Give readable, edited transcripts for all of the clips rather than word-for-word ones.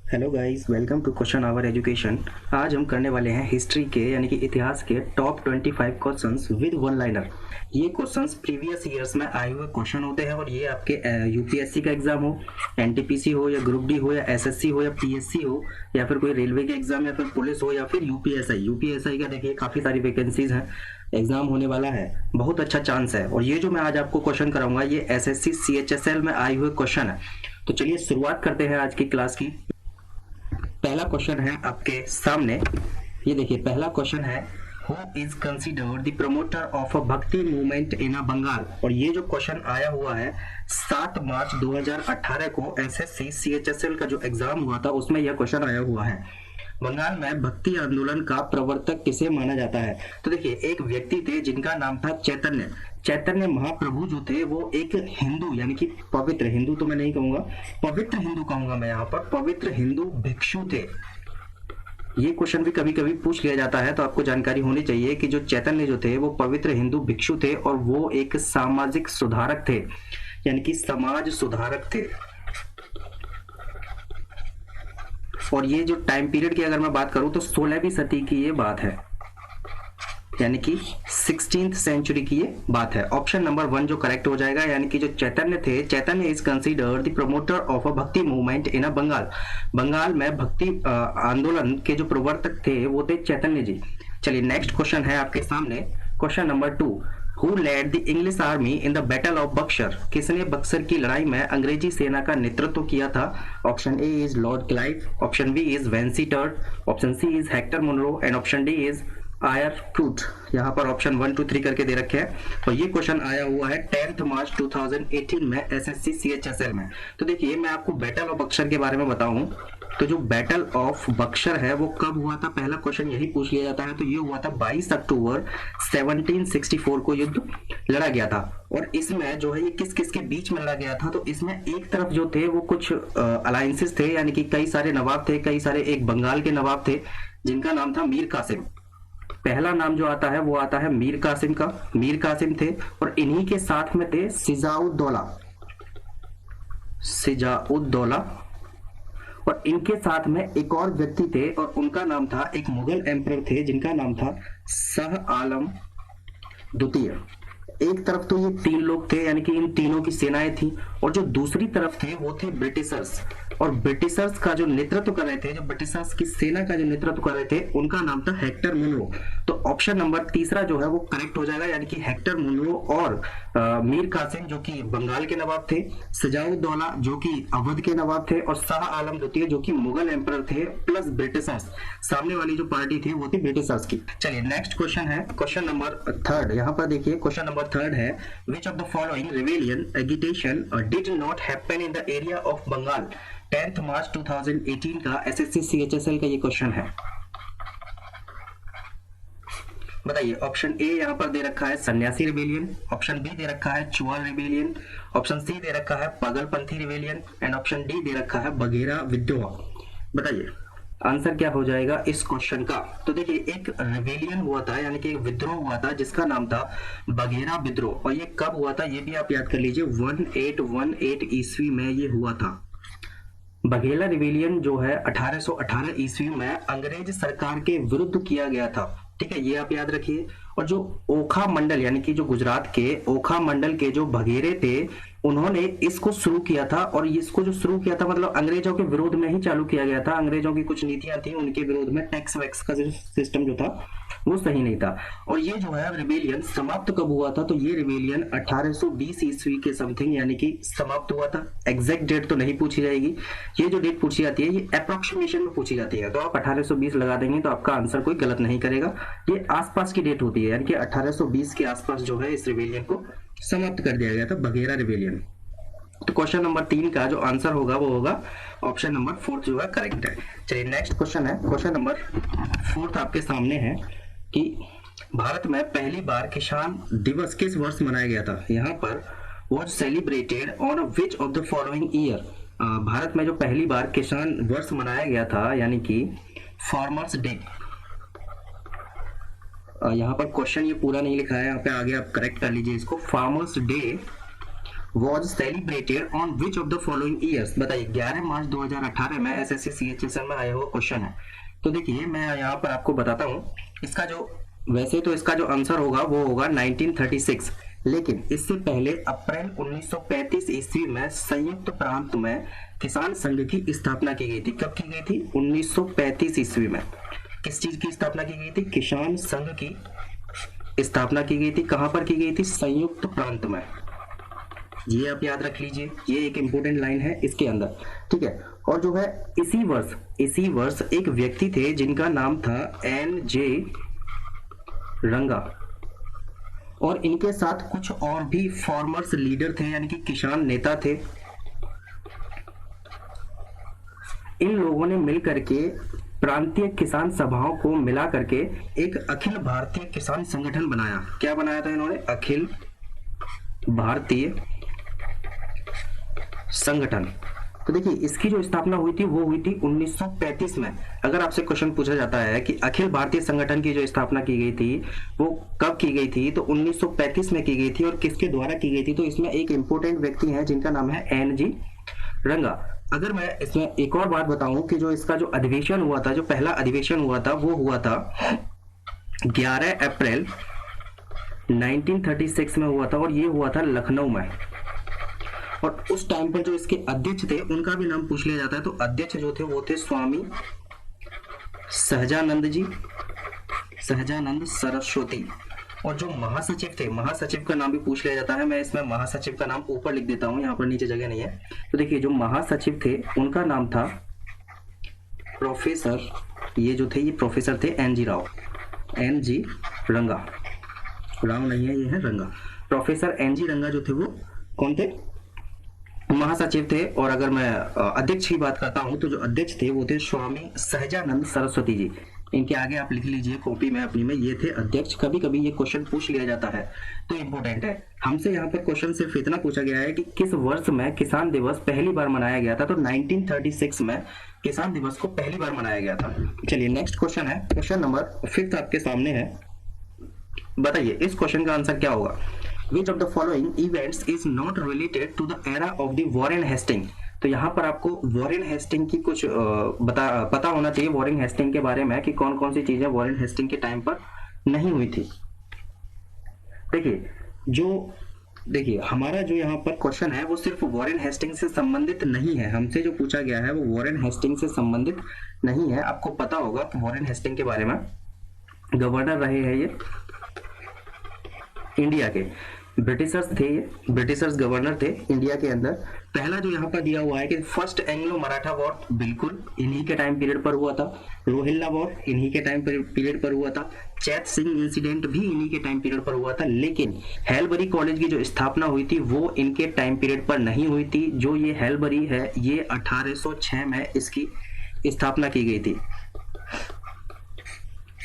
Hello guys, welcome to question hour education. आज हम करने वाले हैं हिस्ट्री के यानी कि इतिहास के top 25 questions with one liner. ये क्वेश्चंस प्रीवियस ईयर्स में आए हुए क्वेश्चन होते हैं और ये आपके यूपीएससी का एग्जाम हो, एनटीपीसी हो या ग्रुप डी हो या एसएससी हो या पीएससी हो या फिर कोई रेलवे के एग्जाम या फिर पुलिस हो या फिर यूपीएसआई का देखिए काफी सारी वैकेंसीज हैं, एग्जाम होने वाला है, बहुत अच्छा चांस है। और ये जो मैं आज आपको क्वेश्चन कराऊंगा ये एसएससी सीएचएसएल में आए हुए क्वेश्चन है। तो चलिए शुरुआत करते हैं आज की क्लास की। पहला क्वेश्चन है आपके सामने, ये देखिए पहला क्वेश्चन है, who is considered the promoter of a bhakti movement in a Bengal. और ये जो क्वेश्चन आया हुआ है 7 मार्च 2018 को एसएससी सीएचएसएल का जो एग्जाम हुआ था उसमें यह क्वेश्चन आया हुआ है, बंगाल में भक्ति आंदोलन का प्रवर्तक किसे माना जाता है। तो देखिए एक व्यक्ति थे जिनका नाम था चैतन्य। चैतन्य महाप्रभु जो थे वो एक हिंदू यानी कि पवित्र हिंदू तो मैं नहीं कहूंगा, पवित्र हिंदू कहूंगा मैं यहाँ पर, पवित्र हिंदू भिक्षु थे। ये क्वेश्चन भी कभी कभी पूछ लिया जाता है तो आपको जानकारी होनी चाहिए कि जो चैतन्य जो थे वो पवित्र हिंदू भिक्षु थे और वो एक सामाजिक सुधारक थे यानी कि समाज सुधारक थे। और ये जो टाइम पीरियड की अगर मैं बात करूं तो 16वीं सदी की ये बात है यानी कि 16th सेंचुरी की ये बात है। ऑप्शन नंबर 1 जो करेक्ट हो जाएगा, यानी कि जो चैतन्य थे, Chaitanya is considered the promoter of a bhakti movement in a Bengal. Bengal में भक्ति आंदोलन के जो प्रवर्तक थे वो थे चैतन्य जी। चलिए नेक्स्ट क्वेश्चन है आपके सामने, question number 2, who led the English army in the battle of Buxar. किसने बक्सर की लड़ाई में अंग्रेजी सेना का नेतृत्व किया था। Option A is Lord Clive, option B is Vansittart, option C is Hector Munro and option D is Eyre फ्रूट। यहाँ पर ऑप्शन 1 2 3 करके दे रखे हैं और ये क्वेश्चन आया हुआ है 10 मार्च 2018 में एसएससी सीएचएसएल में। तो देखिए मैं आपको बैटल ऑफ बक्सर के बारे में बताऊं तो जो बैटल ऑफ बक्सर है वो कब हुआ था, पहला क्वेश्चन यही पूछ लिया जाता है। तो ये हुआ था 22 अक्टूबर 1764 को युद्ध लड़ा गया था। और इसमें जो है ये किस किस के बीच में लड़ा गया था, तो इसमें एक तरफ जो थे वो कुछ अलायंसेस थे यानी कि कई सारे नवाब थे, कई सारे एक बंगाल के नवाब थे जिनका नाम था मीर कासिम। पहला नाम जो आता है वो आता है मीर कासिम का, मीर कासिम थे और इन्हीं के साथ में थे सिजाउद्दौला, सिजाउद्दौला और इनके साथ में एक और व्यक्ति थे और उनका नाम था, एक मुगल एम्परर थे जिनका नाम था शाह आलम द्वितीय। एक तरफ तो ये 3 लोग थे यानी कि इन तीनों की सेनाएं थी और जो दूसरी तरफ थे वो थे ब्रिटिशर्स। और ब्रिटिशर्स का जो नेतृत्व कर रहे थे, जो ब्रिटिशर्स की सेना का जो नेतृत्व कर रहे थे उनका नाम था हेक्टर मुनरो। तो ऑप्शन नंबर 3 जो है वो करेक्ट हो जाएगा यानी कि हेक्टर मुनरो और मीर कासिम जो कि बंगाल के नवाब थे, सिजाउद्दौला जो कि अवध के नवाब थे और शाह आलम द्वितीय जो कि मुगल एम्परर थे, प्लस ब्रिटिशर्स, सामने वाली जो पार्टी थी वो थी ब्रिटिशर्स की। चलिए नेक्स्ट क्वेश्चन है क्वेश्चन नंबर 3। यहाँ पर देखिए क्वेश्चन नंबर 3 है, which of the following rebellion agitation did not happen in the area of Bengal. 10 मार्च 2018 का एसएससी सीएचएसएल का ये क्वेश्चन है, बताइए। ऑप्शन ए यहाँ पर दे रखा है सन्यासी रिवेलियन, ऑप्शन बी दे रखा है चुआल रिवेलियन, ऑप्शन सी दे रखा है पागलपंथी रिवेलियन एंड ऑप्शन डी दे रखा है बघेरा विद्रोह। बताइए आंसर क्या हो जाएगा इस क्वेश्चन का। तो देखिए एक रिवेलियन हुआ था यानी कि एक विद्रोह हुआ था जिसका नाम था बघेरा विद्रोह और ये कब हुआ था ये भी आप याद कर लीजिए, 1818 ईस्वी में ये हुआ था। बघेला रिवेलियन जो है 1818 ईस्वी में अंग्रेज सरकार के विरुद्ध किया गया था, ठीक है, ये आप याद रखिए। और जो ओखा मंडल यानी कि जो गुजरात के ओखा मंडल के जो बघेरे थे उन्होंने इसको शुरू किया था और इसको जो शुरू किया था मतलब अंग्रेजों के विरोध में ही चालू किया गया था। अंग्रेजों की कुछ नीतियां थी उनके विरोध में, टैक्स वैक्स का जो सिस्टम जो था वो सही नहीं था। और ये जो है रिवेलियन समाप्त कब हुआ था, तो ये रिवेलियन 1820 ईस्वी के समथिंग यानी कि समाप्त हुआ था। एग्जैक्ट डेट तो नहीं पूछी जाएगी, ये जो डेट पूछी जाती है ये अप्रोक्सीमेशन में पूछी जाती है। तो आप 1820 लगा देंगे तो आपका आंसर कोई गलत नहीं करेगा, ये आसपास की डेट होती है यानी कि 1820 के आसपास जो है इस रिवेलियन को समाप्त कर दिया गया था, बघेरा रिवेलियन। तो क्वेश्चन नंबर 3 का जो आंसर होगा वो होगा ऑप्शन नंबर 4 जो है करेक्ट है। चलिए नेक्स्ट क्वेश्चन है, क्वेश्चन नंबर 4 आपके सामने है कि भारत में पहली बार किसान दिवस किस वर्ष मनाया गया था। यहाँ पर was celebrated on which of the following year. Bharat में जो पहली बार किसान वर्ष मनाया गया था यानी कि फार्मर्स डे। यहाँ पर क्वेश्चन ये पूरा नहीं लिखा है, यहाँ पे आगे आप करेक्ट कर लीजिए इसको। Farmers day was celebrated on which of the following years. बताइए 11 मार्च 2018 में एसएससी सीएचएसएल में आया हुआ क्वेश्चन है। तो देखिए मैं यहाँ पर आपको बताता हूँ, इसका जो वैसे तो इसका जो आंसर होगा वो होगा 1936, लेकिन इससे पहले अप्रैल 1935 ईस्वी में संयुक्त प्रांत में किसान संघ की स्थापना की गई थी। कब की गई थी? 1935 ईस्वी में। किस चीज की स्थापना की गई थी? किसान संघ की स्थापना की गई थी। कहां पर की गई थी? संयुक्त प्रांत में। ये आप याद रख लीजिए, ये एक इंपॉर्टेंट लाइन है इसके अंदर, ठीक है। और जो है इसी वर्ष एक व्यक्ति थे जिनका नाम था NJ रंगा, और इनके साथ कुछ और भी फार्मर्स लीडर थे, यानी कि किसान नेता थे। इन लोगों ने मिलकर के प्रांतीय किसान सभाओं को मिला करके एक अखिल भारतीय किसान संगठन बनाया। क्या बनाया था इन्होंने? अखिल भारतीय संगठन। तो देखिए इसकी जो स्थापना हुई थी वो हुई थी 1935 में। अगर आपसे क्वेश्चन पूछा जाता है कि अखिल भारतीय संगठन की जो स्थापना की गई थी वो कब की गई थी, तो 1935 में की गई थी, और किसके द्वारा की गई थी, तो इसमें एक इंपॉर्टेंट व्यक्ति है जिनका नाम है NG रंगा। अगर मैं इसमें एक और बात बताऊं कि जो इसका जो अधिवेशन हुआ था, जो पहला अधिवेशन हुआ था वो हुआ था 11 अप्रैल 1936 में हुआ था, और ये हुआ था लखनऊ में। और उस टाइम पर जो इसके अध्यक्ष थे उनका भी नाम पूछ लिया जाता है। तो अध्यक्ष जो थे वो थे स्वामी सहजानंद सरस्वती। और जो महासचिव थे, महासचिव का नाम भी पूछ लिया जाता है। मैं इसमें महासचिव का नाम ऊपर लिख देता हूं, यहाँ पर नीचे जगह नहीं है। तो देखिए जो महासचिव थे उनका नाम था प्रोफेसर, ये जो थे ये प्रोफेसर थे NG रंगा। राव नहीं है, ये है रंगा। प्रोफेसर NG रंगा जो थे वो कौन थे? महासचिव थे। और अगर मैं अध्यक्ष की बात करता हूं तो जो अध्यक्ष थे वो थे स्वामी सहजानंद सरस्वती जी। इनके आगे आप लिख लीजिए कॉपी में अपनी में, ये थे अध्यक्ष। कभी कभी ये क्वेश्चन पूछ लिया जाता है तो इंपॉर्टेंट है। हमसे यहाँ पर क्वेश्चन सिर्फ इतना पूछा गया है कि किस वर्ष में किसान दिवस पहली बार मनाया गया था, तो 1936 में किसान दिवस को पहली बार मनाया गया था। चलिए नेक्स्ट क्वेश्चन है, क्वेश्चन नंबर 5 आपके सामने है। बताइए इस क्वेश्चन का आंसर क्या होगा? Which of the following events is not related to the era of the Warren Hastings? तो यहाँ पर आपको वॉरेन हेस्टिंग की कुछ पता होना चाहिए वॉरेन हेस्टिंग के बारे में, कि कौन कौन सी चीजें वॉरेन हेस्टिंग के टाइम पर नहीं हुई थी। देखिए हमारा जो यहाँ पर क्वेश्चन है वो सिर्फ वॉरेन हेस्टिंग से संबंधित नहीं है। हमसे जो पूछा गया है वो वॉरेन हेस्टिंग से संबंधित नहीं है। आपको पता होगा कि वॉरेन हेस्टिंग के बारे में गवर्नर रहे हैं ये इंडिया के, ब्रिटिशर्स थे, ये ब्रिटिशर्स गवर्नर थे इंडिया के अंदर। पहला जो यहाँ पर दिया हुआ है कि फर्स्ट एंग्लो मराठा वॉर, बिल्कुल इन्हीं के टाइम पीरियड पर हुआ था। रोहिल्ला वॉर इन्हीं के टाइम पीरियड पर हुआ था। चैत सिंह इंसिडेंट भी इन्हीं के टाइम पीरियड पर हुआ था। लेकिन हेलबरी कॉलेज की जो स्थापना हुई थी वो इनके टाइम पीरियड पर नहीं हुई थी। जो ये हेलबरी है ये 1806 में इसकी स्थापना की गई थी।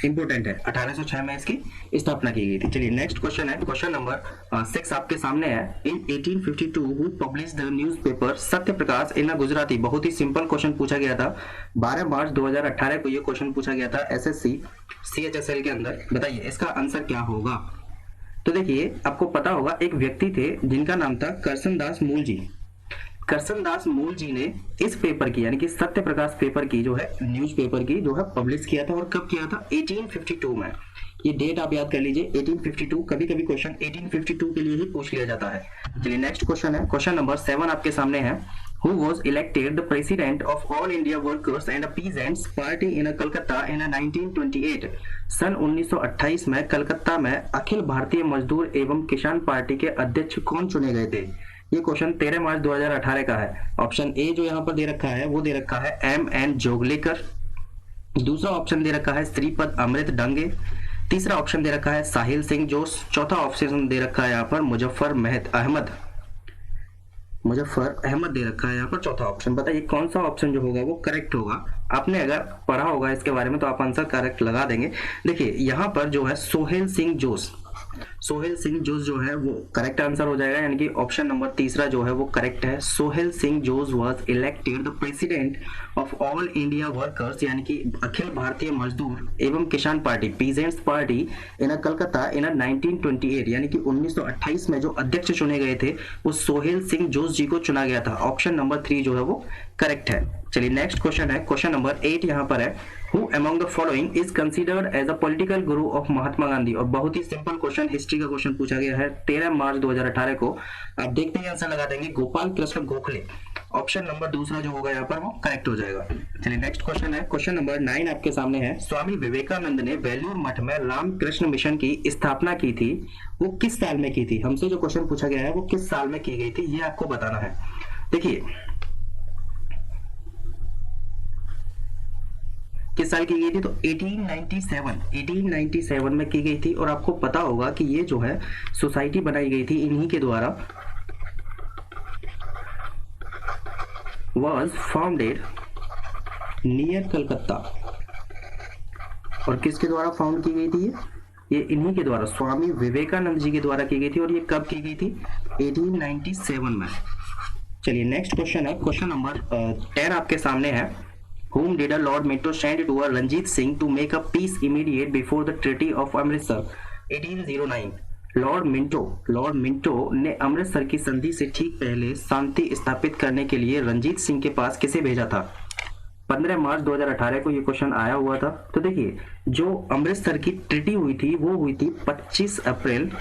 इंपोर्टेंट है, 1806 में इसकी स्थापना की गई थी। चलिए नेक्स्ट क्वेश्चन है, क्वेश्चन नंबर 6 आपके सामने है। इन 1852 who publish the newspaper Satya Prakash इन अ गुजराती। बहुत ही सिंपल क्वेश्चन पूछा गया था। 12 मार्च 2018 को ये क्वेश्चन पूछा गया था एसएससी सीएचएसएल के अंदर। बताइए इसका आंसर क्या होगा? तो देखिए आपको पता होगा एक व्यक्ति थे जिनका नाम था करसनदास मूल जी। करसनदास मूल जी ने इस पेपर की यानी कि सत्य प्रकाश पेपर की जो है न्यूज़पेपर की जो है पब्लिश किया था। और कब किया था? 1852 में। ये डेट आप याद कर लीजिए 1852। कभी कभी क्वेश्चन 1852 के लिए ही पूछ लिया जाता है। चलिए नेक्स्ट क्वेश्चन है, क्वेश्चन नंबर 7 आपके सामने है। Who was elected the president of All India Workers and Peasants Party in Calcutta in 1928? सन 1928 में कलकत्ता में अखिल भारतीय मजदूर एवं किसान पार्टी के अध्यक्ष कौन चुने गए थे? ये क्वेश्चन 13 मार्च 2018 का है। ऑप्शन ए जो यहाँ पर दे रखा है वो दे रखा है M.N. जोगलेकर। दूसरा ऑप्शन दे रखा है श्रीपद अमृत डंगे। तीसरा ऑप्शन दे रखा है साहिल सिंह जोश। चौथा ऑप्शन दे रखा है यहाँ पर मुजफ्फर अहमद दे रखा है यहाँ पर चौथा ऑप्शन। बताइए कौन सा ऑप्शन जो होगा वो करेक्ट होगा? आपने अगर पढ़ा होगा इसके बारे में तो आप आंसर करेक्ट लगा देंगे। देखिए यहाँ पर जो है सोहेल सिंह जोश, सोहेल सिंह जोश जो है वो करेक्ट आंसर हो जाएगा, यानी कि ऑप्शन नंबर तीसरा जो है वो करेक्ट है। Sohail Singh Josh was elected the president of All India workers, यानी कि अखिल भारतीय मजदूर एवं किसान party peasants party in Calcutta in 1928, यानी कि 1928 में जो अध्यक्ष चुने गए थे वो सोहेल सिंह जोश जी को चुना गया था। ऑप्शन नंबर 3 जो है वो करेक्ट है। चलिए नेक्स्ट क्वेश्चन है, क्वेश्चन नंबर 8 यहाँ पर है, who among the following is considered as a political guru of Mahatma Gandhi. और बहुत ही सिंपल क्वेश्चन, हिस्ट्री का क्वेश्चन पूछा गया है 13 मार्च 2018 को। आप देखते ही आंसर लगा देंगे, गोपाल कृष्ण गोखले। ऑप्शन नंबर दूसरा जो होगा यहाँ पर वो करेक्ट हो जाएगा। चलिए नेक्स्ट क्वेश्चन है, क्वेश्चन नंबर 9 आपके सामने है, स्वामी विवेकानंद ने बेलूर मठ में रामकृष्ण मिशन की स्थापना की थी, वो किस साल में की थी? हमसे जो क्वेश्चन पूछा गया है वो किस साल में की गई थी, ये आपको बताना है। देखिए किस साल की गई थी, तो 1897 में की गई थी। और आपको पता होगा कि ये जो है सोसाइटी बनाई गई थी इन्हीं के द्वारा, was founded नियर कलकत्ता। और किसके द्वारा फाउंड की गई थी ये इन्हीं के द्वारा, स्वामी विवेकानंद जी के द्वारा की गई थी। और ये कब की गई थी? 1897 में। चलिए नेक्स्ट क्वेश्चन है, क्वेश्चन नंबर 10 आपके सामने है, whom did Lord Minto send to Ranjit Singh to make a peace immediate before the Treaty of Amritsar 1809। Lord Minto ने अमृतसर की संधि से ठीक पहले शांति स्थापित करने के लिए रंजीत सिंह के पास किसे भेजा था? 15 मार्च 2018 को ये क्वेश्चन आया हुआ था। तो देखिए जो अमृतसर की ट्रीटी हुई थी वो हुई थी 25 अप्रैल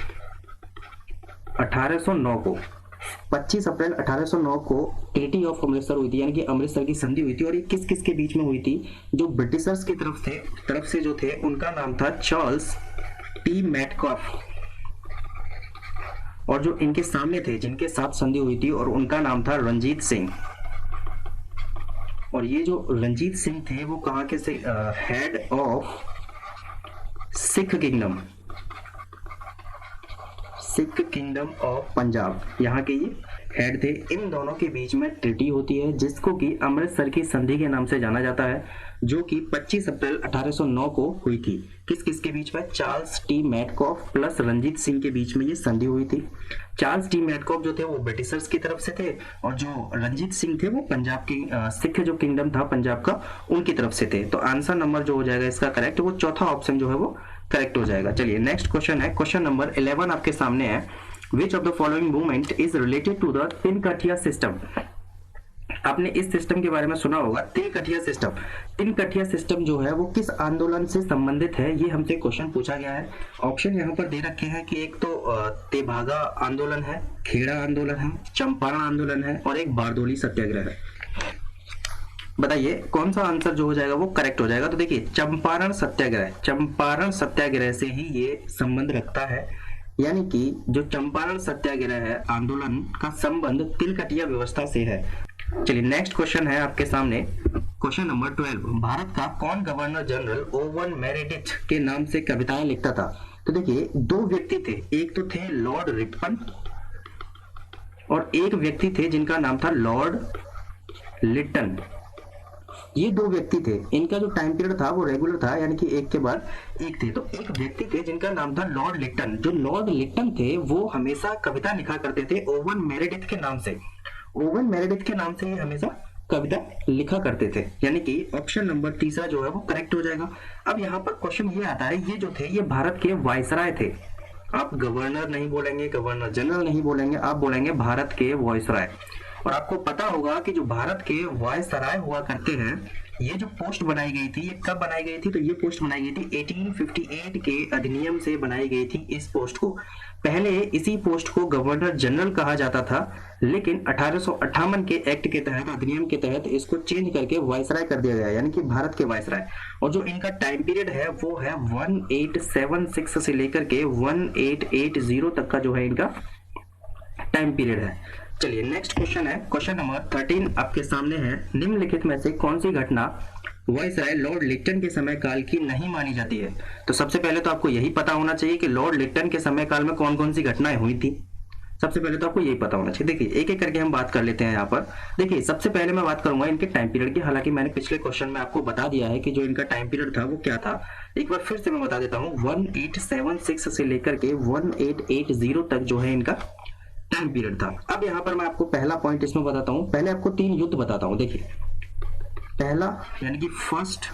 1809 को। 25 अप्रैल 1809 को ट्रीटी ऑफ अमृतसर हुई थी, यानी कि अमृतसर की संधि हुई थी। और ये किस किस के बीच में हुई थी? जो ब्रिटिशर्स की तरफ से जो थे उनका नाम था चार्ल्स टी मैटकॉफ, और जो इनके सामने थे जिनके साथ संधि हुई थी और उनका नाम था रंजीत सिंह। और ये जो रंजीत सिंह थे वो कहाँ के से? Head of Sikh kingdom of Punjab, यहाँ के ये हेड थे। इन दोनों के बीच में ट्रीटी होती है जिसको कि अमृतसर की संधि के नाम से जाना जाता है, जो कि 25 अप्रैल 1809 को हुई थी। किस किस के बीच में? Charles T Metcalfe plus Ranjit Singh के बीच में ये संधि हुई थी। चार्ल्स टी मैटकॉफ जो थे वो ब्रिटिशर्स की तरफ से थे, और जो रंजीत सिंह थे वो पंजाब की सिख जो किंगडम था पंजाब का उनकी तरफ से थे। तो आंसर नंबर जो हो जाएगा इसका करेक्ट, वो चौथा ऑप्शन जो है वो करेक्ट हो जाएगा। चलिए नेक्स्ट क्वेश्चन है, क्वेश्चन नंबर 11 आपके सामने है, which of the following movement is related to the Tinkathia system. आपने इस सिस्टम के बारे में सुना होगा, तिनकठिया सिस्टम। तिनकठिया सिस्टम जो है वो किस आंदोलन से संबंधित है, ये हमसे क्वेश्चन पूछा गया है। ऑप्शन यहाँ पर दे रखे हैं कि एक तो तेभागा आंदोलन है, खेड़ा आंदोलन है, चंपारण आंदोलन है, और एक बारदोली सत्याग्रह है। बताइए कौन सा आंसर जो हो जाएगा वो करेक्ट हो जाएगा। तो देखिए चंपारण सत्याग्रह से ही ये संबंध रखता है, यानी कि जो चंपारण सत्याग्रह है आंदोलन का संबंध तिनकठिया व्यवस्था से है। चलिए नेक्स्ट क्वेश्चन है आपके सामने, क्वेश्चन नंबर 12, भारत का कौन गवर्नर जनरल ओवन मेरेडिथ के नाम से कविताएं लिखता था? तो देखिए दो व्यक्ति थे, एक तो थे लॉर्ड रिपन और एक व्यक्ति थे जिनका नाम था लॉर्ड लिटन। ये दो व्यक्ति थे, इनका जो टाइम पीरियड था वो रेगुलर था, यानी कि एक के बाद एक थे। तो एक व्यक्ति थे जिनका नाम था लॉर्ड लिटन। जो लॉर्ड लिटन थे वो हमेशा कविता लिखा करते थे ओवन मेरेडिथ के नाम से। ओवन मेरेडिथ के नाम से ये हमेशा कविता लिखा करते थे, यानी कि ऑप्शन नंबर तीसरा जो है वो करेक्ट हो जाएगा। अब यहाँ पर क्वेश्चन ये आता है, ये जो थे ये भारत के वायसराय थे। आप गवर्नर नहीं बोलेंगे, गवर्नर जनरल नहीं बोलेंगे, आप बोलेंगे भारत के वायसराय। और आपको पता होगा कि जो भारत के वायसराय हुआ करते हैं, ये जो पोस्ट बनाई गई थी ये कब बनाई गई थी? तो ये पोस्ट बनाई गई थी 1858 के अधिनियम से बनाई गई थी। इस पोस्ट को पहले इसी पोस्ट को गवर्नर जनरल कहा जाता था, लेकिन 1858 के एक्ट के तहत, अधिनियम के तहत इसको चेंज करके वायसराय कर दिया गया, यानी कि भारत के वायसराय। और जो इनका टाइम पीरियड है वो है 1876 से लेकर के 1880 तक का जो है इनका टाइम पीरियड है। चलिए नेक्स्ट क्वेश्चन है, क्वेश्चन नंबर 13 आपके सामने है, निम्नलिखित में से कौन सी घटना वायसराय लॉर्ड लिटन के समय काल की नहीं मानी जाती है? तो सबसे पहले तो आपको यही पता होना चाहिए कि लॉर्ड लिटन के समय काल में कौन कौन सी घटनाएं हुई थी। सबसे पहले तो आपको यही पता होना चाहिए। देखिए एक एक करके हम बात कर लेते हैं यहाँ पर। देखिए सबसे पहले मैं बात करूंगा इनके टाइम पीरियड की। हालांकि मैंने पिछले क्वेश्चन में आपको बता दिया है कि जो इनका टाइम पीरियड था वो क्या था। एक बार फिर से मैं बता देता हूँ, 1876 से लेकर के 1880 तक जो है इनका टाइम पीरियड था। अब यहाँ पर मैं आपको पहला पॉइंट इसमें बताता हूँ। पहले आपको 3 युद्ध बताता हूँ। देखिए पहला यानी कि फर्स्ट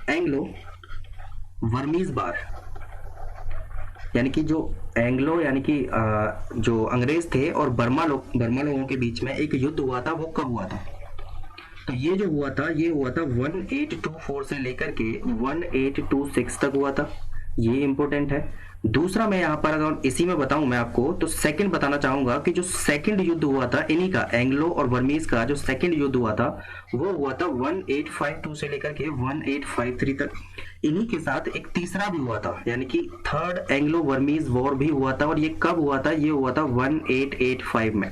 एंग्लो वर्मीज वार, यानी कि जो एंग्लो यानी कि जो अंग्रेज थे और बर्मा लोगों के बीच में एक युद्ध हुआ था। वो कब हुआ था? तो ये जो हुआ था ये हुआ था 1824 से लेकर के 1826 तक हुआ था। ये इंपॉर्टेंट है। दूसरा मैं यहाँ पर अगर इसी में बताऊं मैं आपको, तो सेकंड बताना चाहूंगा कि जो सेकंड युद्ध हुआ था इन्हीं का, एंग्लो और बर्मीज का जो सेकंड युद्ध हुआ था वो हुआ था 1852 से लेकर के 1853 तक। इन्हीं के साथ एक तीसरा भी हुआ था, यानी कि थर्ड एंग्लो बर्मीज वॉर भी हुआ था। और ये कब हुआ था? ये हुआ था 1885 में।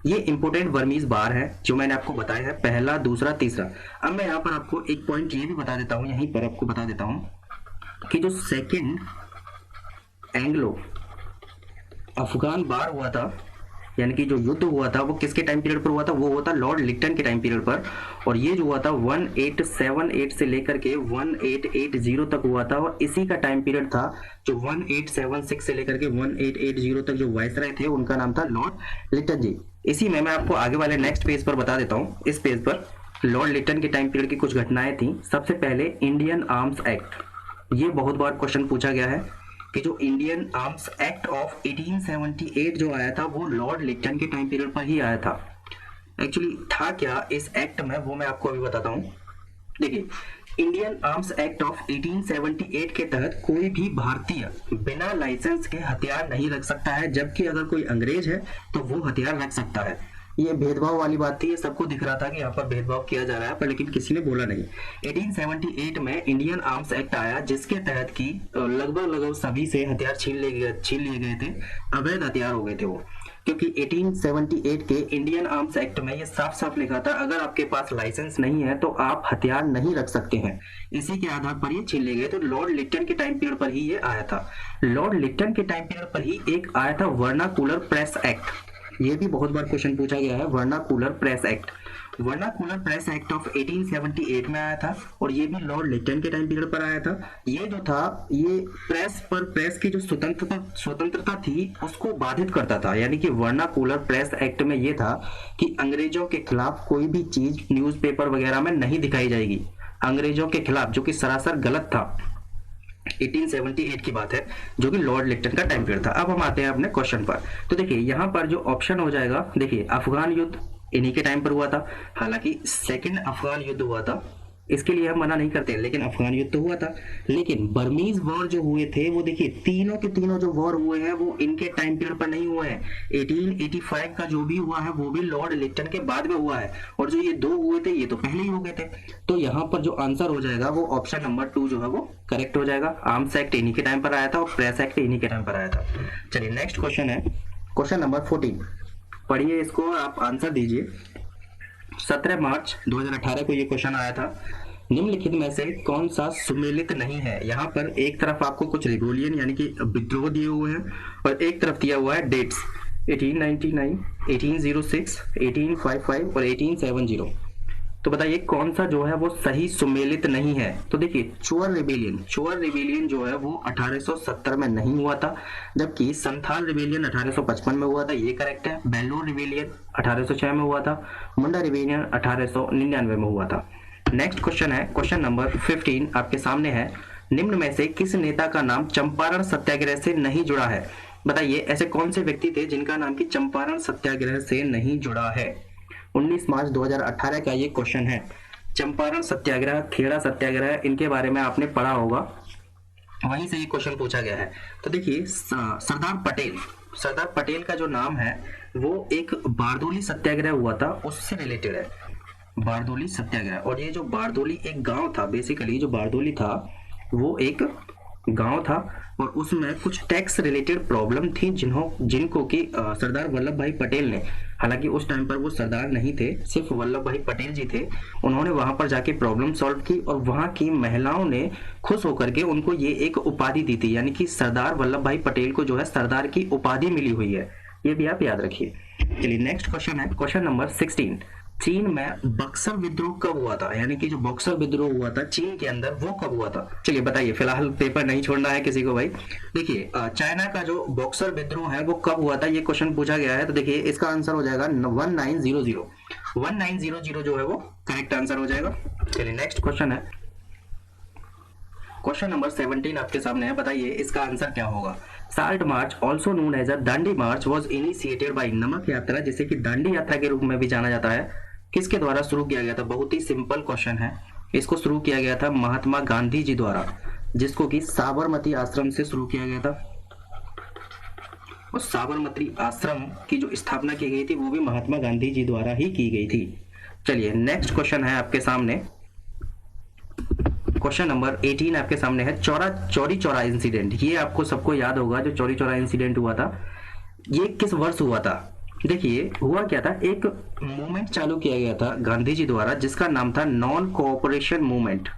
ये इंपोर्टेंट बर्मीज बार है जो मैंने आपको बताया है, पहला, दूसरा, तीसरा। अब मैं यहाँ पर आपको एक पॉइंट ये भी बता देता हूँ, यहीं पर आपको बता देता हूँ कि जो सेकंड एंग्लो अफगान बार हुआ था, यानी कि जो युद्ध हुआ था वो किसके टाइम पीरियड पर हुआ था? वो हुआ था लॉर्ड लिटन के टाइम पीरियड पर। और ये जो हुआ था 1878 से लेकर के 1880 तक हुआ था। और इसी का टाइम पीरियड था जो 1876 से लेकर के 1880 तक जो वायसराय थे उनका नाम था लॉर्ड लिटन जी। इसी में मैं आपको आगे वाले नेक्स्ट पेज पर बता देता हूँ। इस पेज पर लॉर्ड लिटन के टाइम पीरियड की कुछ घटनाएं थी। सबसे पहले इंडियन आर्म्स एक्ट, ये बहुत बार क्वेश्चन पूछा गया है कि जो इंडियन आर्म्स एक्ट ऑफ 1878 जो आया था वो लॉर्ड लिटन के टाइम पीरियड पर ही आया था। एक्चुअली था क्या इस एक्ट में, वो मैं आपको अभी बताता हूँ। देखिए इंडियन आर्म्स एक्ट ऑफ 1878 के तहत कोई भी भारतीय बिना लाइसेंस के हथियार नहीं रख सकता है, जबकि अगर कोई अंग्रेज है तो वो हथियार रख सकता है। ये भेदभाव वाली बात थी, ये सबको दिख रहा था कि यहाँ पर भेदभाव किया जा रहा है, पर लेकिन किसी ने बोला नहीं। 1878 में इंडियन आर्म्स एक्ट आया जिसके तहत की लगभग सभी से हथियार छीन लिए गए थे, अवैध हथियार हो गए थे वो। क्योंकि 1878 के इंडियन आर्म्स एक्ट में ये साफ साफ लिखा था अगर आपके पास लाइसेंस नहीं है तो आप हथियार नहीं रख सकते हैं। इसी के आधार पर ये छीन लिए गए। तो लॉर्ड लिटन के टाइम पीरियड पर ही ये आया था। लॉर्ड लिटन के टाइम पीरियड पर ही एक आया था वर्नाकुलर प्रेस एक्ट। ये भी बहुत बार क्वेश्चन पूछा गया है, vernacular press act. Vernacular press act of 1878 में आया था और ये भी लॉर्ड लिटन के टाइम पीरियड पर आया था। ये जो था ये प्रेस की जो स्वतंत्रता थी उसको बाधित करता था। यानी कि वर्नाकुलर प्रेस एक्ट में ये था कि अंग्रेजों के खिलाफ कोई भी चीज न्यूज़पेपर वगैरह में नहीं दिखाई जाएगी, अंग्रेजों के खिलाफ, जो कि सरासर गलत था। 1878 की बात है जो कि लॉर्ड लिटन का टाइम पीरियड था। अब हम आते हैं अपने क्वेश्चन पर। तो देखिए यहाँ पर जो ऑप्शन हो जाएगा, देखिए अफगान युद्ध इन्हीं के टाइम पर हुआ था। हालांकि सेकंड अफगान युद्ध हुआ था, इसके लिए हम मना नहीं करते, लेकिन अफगान युद्ध तो हुआ था। लेकिन बर्मीज वॉर जो हुए थे वो देखिए तीनों के तीनों जो वॉर हुए हैं वो इनके टाइम पीरियड पर नहीं हुए हैं। 1885 का जो भी हुआ है वो भी लॉर्ड लिटन के बाद में हुआ है, और जो ये 2 हुए थे ये तो पहले ही हो गए थे। तो यहाँ पर जो आंसर हो जाएगा वो ऑप्शन नंबर 2 जो है वो करेक्ट हो जाएगा। आर्म्स एक्ट इन्हीं के टाइम पर आया था और प्रेस एक्ट इन्हीं के टाइम पर आया था। चलिए नेक्स्ट क्वेश्चन है, क्वेश्चन नंबर 14। पढ़िए इसको, आप आंसर दीजिए। 17 मार्च 2018 को ये क्वेश्चन आया था। निम्नलिखित में से कौन सा सुमेलित नहीं है? यहाँ पर एक तरफ आपको कुछ रिबेलियन यानी कि विद्रोह दिए हुए हैं और एक तरफ दिया हुआ है डेट्स 1899, 1806, 1855 और 1870। तो बताइए कौन सा जो है वो सही सुमेलित नहीं है? तो देखिए चुअर रिबेलियन जो है वो 1870 में नहीं हुआ था, जबकि संथाल रिबेलियन 1855 में हुआ था, ये करेक्ट है। बेलोर रिबेलियन 1806 में हुआ था। मुंडा रिबेलियन 1899 में हुआ था। नेक्स्ट क्वेश्चन है, क्वेश्चन नंबर 15 आपके सामने है। निम्न में से किस नेता का नाम चंपारण सत्याग्रह से नहीं जुड़ा है? बताइए ऐसे कौन से व्यक्ति थे जिनका नाम की चंपारण सत्याग्रह से नहीं जुड़ा है? 19 मार्च 2018 का ये क्वेश्चन है। चंपारण सत्याग्रह, खेड़ा सत्याग्रह, इनके बारे में आपने पढ़ा होगा, वहीं से ये क्वेश्चन पूछा गया है। तो देखिए सरदार पटेल का जो नाम है वो एक बारदोली सत्याग्रह हुआ था उससे रिलेटेड है, बारदोली सत्याग्रह। और ये जो बारदोली एक गांव था, बेसिकली जो बारदोली था वो एक गांव था और उसमें कुछ टैक्स रिलेटेड प्रॉब्लम थी जिनको कि सरदार वल्लभ भाई पटेल ने, हालांकि उस टाइम पर वो सरदार नहीं थे, सिर्फ वल्लभ भाई पटेल जी थे, उन्होंने वहां पर जाके प्रॉब्लम सॉल्व की और वहां की महिलाओं ने खुश होकर के उनको ये एक उपाधि दी थी। यानी कि सरदार वल्लभ भाई पटेल को जो है सरदार की उपाधि मिली हुई है। ये भी आप याद रखिए। चलिए नेक्स्ट क्वेश्चन है क्वेश्चन नंबर 16। चीन में बक्सर विद्रोह कब हुआ था, यानी कि जो बक्सर विद्रोह हुआ था चीन के अंदर वो कब हुआ था? चलिए बताइए, फिलहाल पेपर नहीं छोड़ना है किसी को भाई। देखिए चाइना का जो बक्सर विद्रोह है वो कब हुआ था, ये क्वेश्चन पूछा गया है। तो देखिए इसका आंसर हो जाएगा 1900। 1900 जो है वो करेक्ट आंसर हो जाएगा। चलिए नेक्स्ट क्वेश्चन है क्वेश्चन नंबर 17 आपके सामने है, बताइए इसका आंसर क्या होगा। Salt march also known as a Dandi march was initiated by, नमक यात्रा जिसे कि दांडी यात्रा के रूप में भी जाना जाता है, किसके द्वारा शुरू किया गया था? बहुत ही सिंपल क्वेश्चन है। इसको शुरू किया गया था महात्मा गांधी जी द्वारा, जिसको कि साबरमती आश्रम से शुरू किया गया था। और साबरमती आश्रम की जो स्थापना की गई थी वो भी महात्मा गांधी जी द्वारा ही की गई थी। चलिए नेक्स्ट क्वेश्चन है आपके सामने क्वेश्चन नंबर 18 आपके सामने है चौरी चौरा इंसिडेंट। ये आपको सबको याद होगा, जो चौरी चौरा इंसिडेंट हुआ था ये किस वर्ष हुआ था? देखिए हुआ क्या था, एक मूवमेंट चालू किया गया था गांधी जी द्वारा जिसका नाम था नॉन कोऑपरेशन मूवमेंट।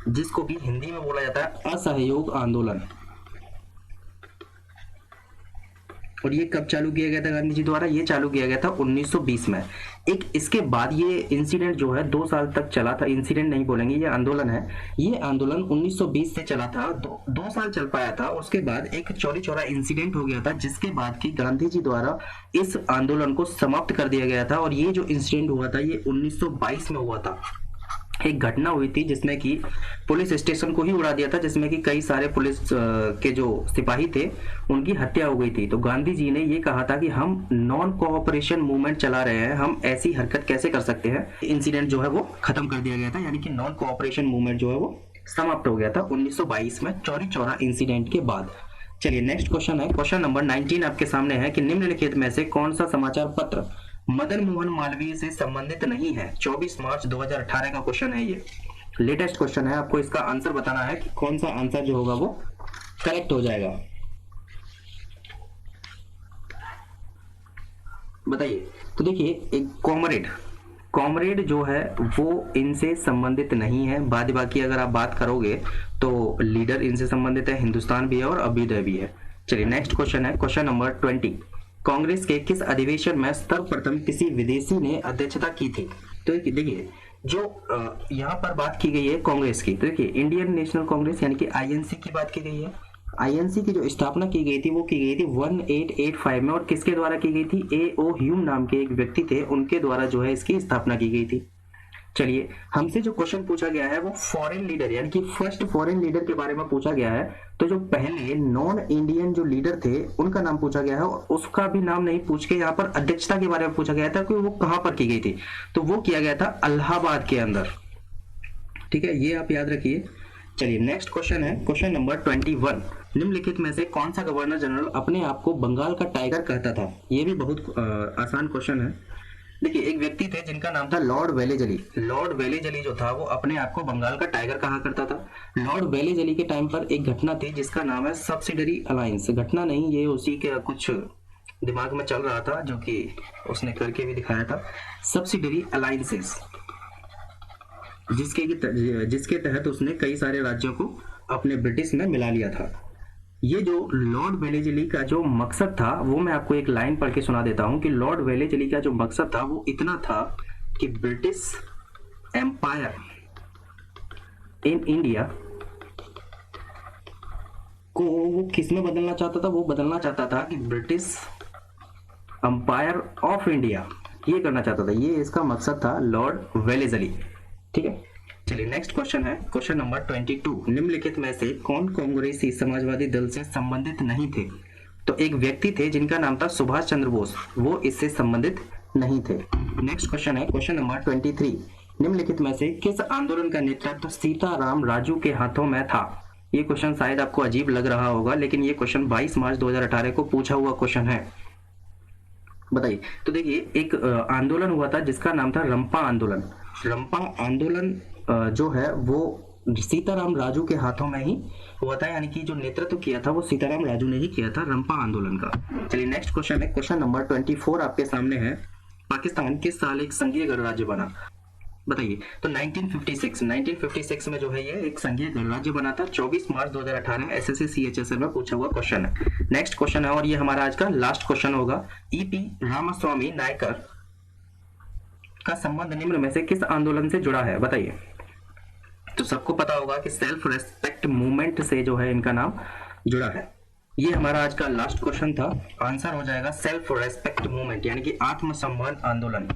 जिसको भी हिंदी में बोला जाता है असहयोग आंदोलन। और ये कब चालू किया गया था गांधी जी द्वारा? ये चालू किया गया था 1920 में। एक इसके बाद ये इंसिडेंट जो है 2 साल तक चला था। इंसिडेंट नहीं बोलेंगे, ये आंदोलन है। ये आंदोलन 1920 से चला था, 2 साल चल पाया था। उसके बाद एक चौरी चौरा इंसिडेंट हो गया था, जिसके बाद की गांधी जी द्वारा इस आंदोलन को समाप्त कर दिया गया था। और ये जो इंसिडेंट हुआ था ये 1922 में हुआ था। एक घटना हुई थी जिसमें कि पुलिस स्टेशन को ही उड़ा दिया था, जिसमें कि कई सारे पुलिस के जो सिपाही थे उनकी हत्या हो गई थी। तो गांधी जी ने ये कहा था कि हम नॉन कोऑपरेशन मूवमेंट चला रहे हैं, हम ऐसी हरकत कैसे कर सकते हैं। इंसिडेंट जो है वो खत्म कर दिया गया था, यानी कि नॉन कोऑपरेशन मूवमेंट जो है वो समाप्त हो गया था 1922 में चौरी चौरा इंसिडेंट के बाद। चलिए नेक्स्ट क्वेश्चन है क्वेश्चन नंबर 19 आपके सामने है कि निम्नलिखित में से कौन सा समाचार पत्र मदन मोहन मालवीय से संबंधित नहीं है? 24 मार्च 2018 का क्वेश्चन है, ये लेटेस्ट क्वेश्चन है। आपको इसका आंसर बताना है कि कौन सा आंसर जो होगा वो करेक्ट हो जाएगा। बताइए। तो देखिए एक कॉमरेड जो है वो इनसे संबंधित नहीं है। बाद बाकी अगर आप बात करोगे तो लीडर इनसे संबंधित है, हिंदुस्तान भी है और अभ्युदय भी है। चलिए नेक्स्ट क्वेश्चन है क्वेश्चन नंबर 20। कांग्रेस के किस अधिवेशन में सर्वप्रथम किसी विदेशी ने अध्यक्षता की थी? तो देखिए जो यहाँ पर बात की गई है कांग्रेस की, तो देखिए इंडियन नेशनल कांग्रेस यानी कि आईएनसी की बात की गई है। आईएनसी की जो स्थापना की गई थी वो की गई थी 1885 में। और किसके द्वारा की गई थी? ए.ओ. ह्यूम नाम के एक व्यक्ति थे, उनके द्वारा जो है इसकी स्थापना की गई थी। चलिए हमसे जो क्वेश्चन पूछा गया है वो फॉरेन लीडर यानी कि फर्स्ट फॉरेन लीडर के बारे में पूछा गया है। तो जो पहले नॉन इंडियन जो लीडर थे उनका नाम पूछा गया है, और उसका भी नाम नहीं पूछ के यहाँ पर अध्यक्षता के बारे में पूछा गया था कि वो कहाँ पर की गई थी। तो वो किया गया था इलाहाबाद के अंदर। ठीक है, ये आप याद रखिए। चलिए नेक्स्ट क्वेश्चन है क्वेश्चन नंबर 21। निम्नलिखित में से कौन सा गवर्नर जनरल अपने आप को बंगाल का टाइगर कहता था? ये भी बहुत आसान क्वेश्चन है। देखिए एक व्यक्ति थे जिनका नाम था लॉर्ड वेलेजली। लॉर्ड वेलेजली जो था वो अपने आप को बंगाल का टाइगर कहा करता था। लॉर्ड वेलेजली के टाइम पर एक घटना थी जिसका नाम है सब्सिडरी अलायंस। घटना नहीं, ये उसी के कुछ दिमाग में चल रहा था जो कि उसने करके भी दिखाया था। सब्सिडरी अलायंसेस जिसके तहत उसने कई सारे राज्यों को अपने ब्रिटिश में मिला लिया था। ये जो लॉर्ड वेलेजली का जो मकसद था वो मैं आपको एक लाइन पढ़ के सुना देता हूं कि लॉर्ड वेलेजली का जो मकसद था वो इतना था कि ब्रिटिश एम्पायर इन इंडिया को वो किस में बदलना चाहता था? वो बदलना चाहता था कि ब्रिटिश एम्पायर ऑफ इंडिया, ये करना चाहता था। ये इसका मकसद था लॉर्ड वेलेजली। ठीक है, चलिए नेक्स्ट क्वेश्चन है क्वेश्चन नंबर 22। निम्नलिखित में से कौन कांग्रेसी समाजवादी दल से संबंधित नहीं थे? तो एक व्यक्ति थे जिनका नाम था सुभाष चंद्र बोस, वो इससे संबंधित नहीं थे। नेक्स्ट क्वेश्चन है क्वेश्चन नंबर 23। निम्नलिखित में से किस आंदोलन का नेतृत्व सीताराम राजू के हाथों में था? ये क्वेश्चन शायद आपको अजीब लग रहा होगा, लेकिन ये क्वेश्चन 22 मार्च 2018 को पूछा हुआ क्वेश्चन है। बताइए। तो देखिए एक आंदोलन हुआ था जिसका नाम था रंपा आंदोलन। रंपा आंदोलन जो है वो सीताराम राजू के हाथों में ही हुआ था, यानी कि जो नेतृत्व किया था वो सीताराम राजू ने ही किया था रंपा आंदोलन का। चलिए नेक्स्ट क्वेश्चन है क्वेश्चन नंबर 24 आपके सामने है। पाकिस्तान किस साल एक संघीय गणराज्य बना? बताइए। तो 1956 में जो है ये एक संघीय गणराज्य बना था। 24 मार्च 2018 में एसएससी सीएचएसएल में पूछा हुआ क्वेश्चन है। नेक्स्ट क्वेश्चन है और ये हमारा आज का लास्ट क्वेश्चन होगा। ईपी रामास्वामी नायकर का संबंध निम्न में से किस आंदोलन से जुड़ा है, बताइए। तो सबको पता होगा कि सेल्फ रेस्पेक्ट मूवमेंट से जो है इनका नाम जुड़ा है। ये हमारा आज का लास्ट क्वेश्चन था। आंसर हो जाएगा सेल्फ रेस्पेक्ट मूवमेंट, यानी कि आत्मसम्मान आंदोलन।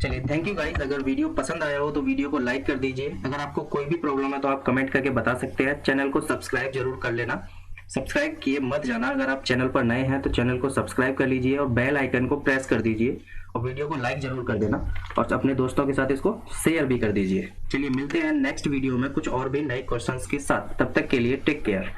चलिए, थैंक यू गाइस। अगर वीडियो पसंद आया हो तो वीडियो को लाइक कर दीजिए। अगर आपको कोई भी प्रॉब्लम है तो आप कमेंट करके बता सकते हैं। चैनल को सब्सक्राइब जरूर कर लेना। सब्सक्राइब किए मत जाना। अगर आप चैनल पर नए हैं तो चैनल को सब्सक्राइब कर लीजिए और बेल आइकन को प्रेस कर दीजिए और वीडियो को लाइक जरूर कर देना और अपने दोस्तों के साथ इसको शेयर भी कर दीजिए। चलिए, मिलते हैं नेक्स्ट वीडियो में कुछ और भी नए क्वेश्चंस के साथ। तब तक के लिए टेक केयर।